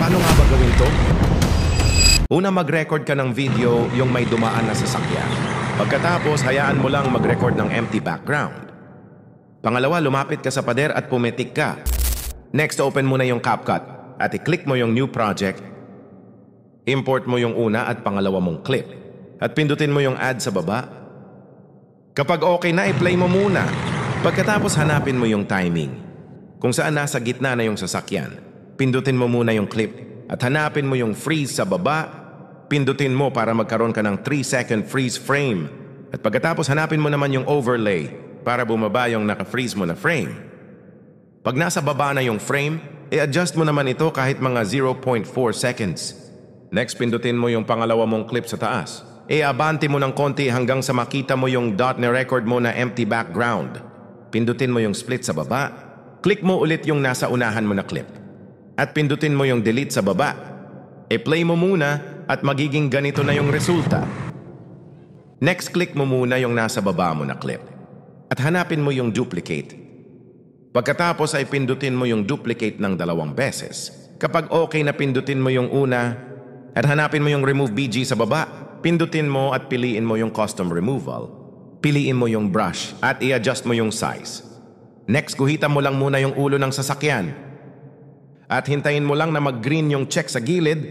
Paano nga ba gawin to? Una, mag-record ka ng video yung may dumaan na sasakyan. Pagkatapos, hayaan mo lang mag-record ng empty background. Pangalawa, lumapit ka sa pader at pumetik ka. Next, open mo na yung CapCut at i-click mo yung new project. Import mo yung una at pangalawa mong clip. At pindutin mo yung add sa baba. Kapag okay na, i-play mo muna. Pagkatapos, hanapin mo yung timing. Kung saan nasa gitna na yung sasakyan, pindutin mo muna yung clip at hanapin mo yung freeze sa baba. Pindutin mo para magkaroon ka ng 3-second freeze frame. At pagkatapos hanapin mo naman yung overlay para bumaba yung naka-freeze mo na frame. Pag nasa baba na yung frame, i-adjust mo naman ito kahit mga 0.4 seconds. Next, pindutin mo yung pangalawa mong clip sa taas. Abante mo ng konti hanggang sa makita mo yung dot na record mo na empty background. Pindutin mo yung split sa baba. Click mo ulit yung nasa unahan mo na clip. At pindutin mo yung delete sa baba. I-play mo muna at magiging ganito na yung resulta. Next, click mo muna yung nasa baba mo na clip. At hanapin mo yung duplicate. Pagkatapos ay pindutin mo yung duplicate ng 2 beses. Kapag okay na pindutin mo yung una at hanapin mo yung remove BG sa baba, pindutin mo at piliin mo yung custom removal. Piliin mo yung brush at i-adjust mo yung size. Next, guhitan mo lang muna yung ulo ng sasakyan. At hintayin mo lang na mag-green yung check sa gilid.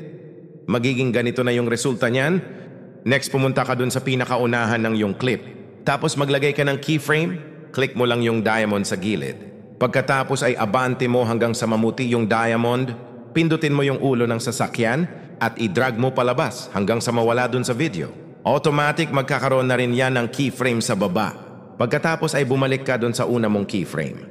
Magiging ganito na yung resulta niyan. Next, pumunta ka dun sa pinakaunahan ng yung clip. Tapos maglagay ka ng keyframe. Click mo lang yung diamond sa gilid. Pagkatapos ay abante mo hanggang sa mamuti yung diamond. Pindutin mo yung ulo ng sasakyan at i-drag mo palabas hanggang sa mawala dun sa video. Automatic magkakaroon na rin yan ng keyframe sa baba. Pagkatapos ay bumalik ka dun sa una mong keyframe.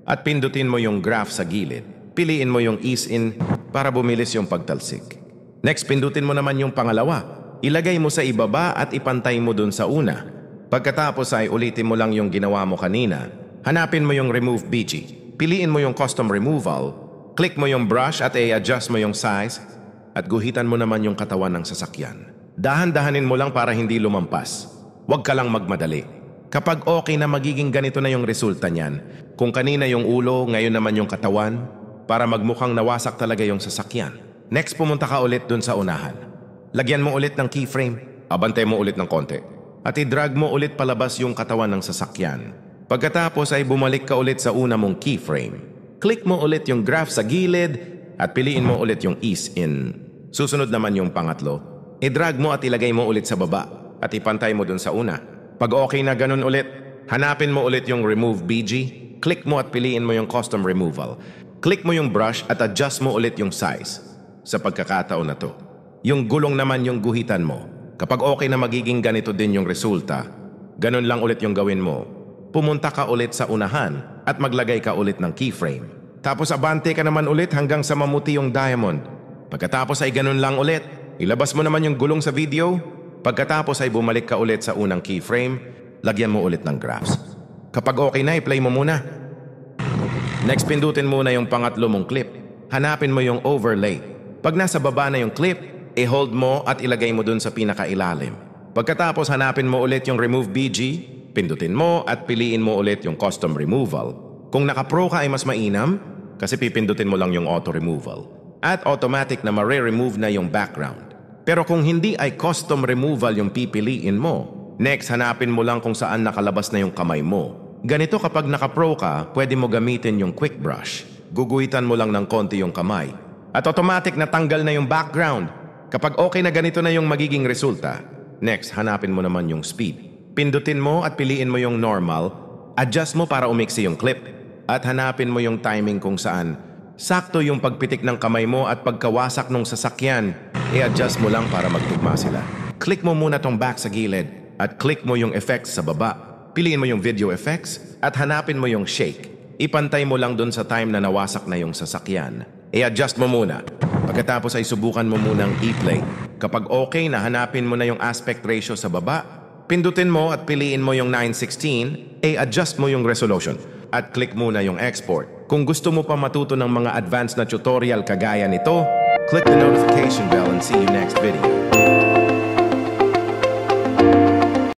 At pindutin mo yung graph sa gilid. Piliin mo yung ease in para bumilis yung pagtalsik. Next, pindutin mo naman yung pangalawa. Ilagay mo sa ibaba at ipantay mo dun sa una. Pagkatapos ay ulitin mo lang yung ginawa mo kanina. Hanapin mo yung remove BG. Piliin mo yung custom removal. Click mo yung brush at i-adjust mo yung size. At guhitan mo naman yung katawan ng sasakyan. Dahan-dahanin mo lang para hindi lumampas. Huwag ka lang magmadali. Kapag okay na, magiging ganito na yung resulta niyan. Kung kanina yung ulo, ngayon naman yung katawan, para magmukhang nawasak talaga yung sasakyan. Next, pumunta ka ulit dun sa unahan. Lagyan mo ulit ng keyframe. Abante mo ulit ng konti. At i-drag mo ulit palabas yung katawan ng sasakyan. Pagkatapos ay bumalik ka ulit sa una mong keyframe. Click mo ulit yung graph sa gilid at piliin mo ulit yung ease in. Susunod naman yung pangatlo. I-drag mo at ilagay mo ulit sa baba at ipantay mo dun sa una. Pag okay na ganun ulit, hanapin mo ulit yung remove BG. Click mo at piliin mo yung custom removal. Click mo yung brush at adjust mo ulit yung size. Sa pagkakataon na to, yung gulong naman yung guhitan mo. Kapag okay na, magiging ganito din yung resulta. Ganun lang ulit yung gawin mo. Pumunta ka ulit sa unahan at maglagay ka ulit ng keyframe. Tapos abante ka naman ulit hanggang sa mamuti yung diamond. Pagkatapos ay ganun lang ulit. Ilabas mo naman yung gulong sa video. Pagkatapos ay bumalik ka ulit sa unang keyframe. Lagyan mo ulit ng graphs. Kapag okay na, i-play mo muna. Next, pindutin muna yung pangatlo mong clip. Hanapin mo yung overlay. Pag nasa baba na yung clip, i-hold mo at ilagay mo dun sa pinakailalim. Pagkatapos, hanapin mo ulit yung remove BG, pindutin mo at piliin mo ulit yung custom removal. Kung naka-pro ka ay mas mainam kasi pipindutin mo lang yung auto removal. At automatic na ma-remove na yung background. Pero kung hindi ay custom removal yung pipiliin mo, next, hanapin mo lang kung saan nakalabas na yung kamay mo. Ganito kapag naka-pro ka, pwede mo gamitin yung quick brush. Guguhitan mo lang ng konti yung kamay. At automatic na tanggal na yung background. Kapag okay na, ganito na yung magiging resulta. Next, hanapin mo naman yung speed. Pindutin mo at piliin mo yung normal. Adjust mo para umiksi yung clip. At hanapin mo yung timing kung saan sakto yung pagpitik ng kamay mo at pagkawasak ng sasakyan. I-adjust mo lang para magtugma sila. Click mo muna tong back sa gilid at click mo yung effects sa baba. Piliin mo yung video effects at hanapin mo yung shake. Ipantay mo lang dun sa time na nawasak na yung sasakyan. I-adjust mo muna. Pagkatapos ay subukan mo munang i-play. Kapag okay na, hanapin mo na yung aspect ratio sa baba. Pindutin mo at piliin mo yung 9:16. I-adjust mo yung resolution. At click muna yung export. Kung gusto mo pa matuto ng mga advanced na tutorial kagaya nito, click the notification bell and see you next video.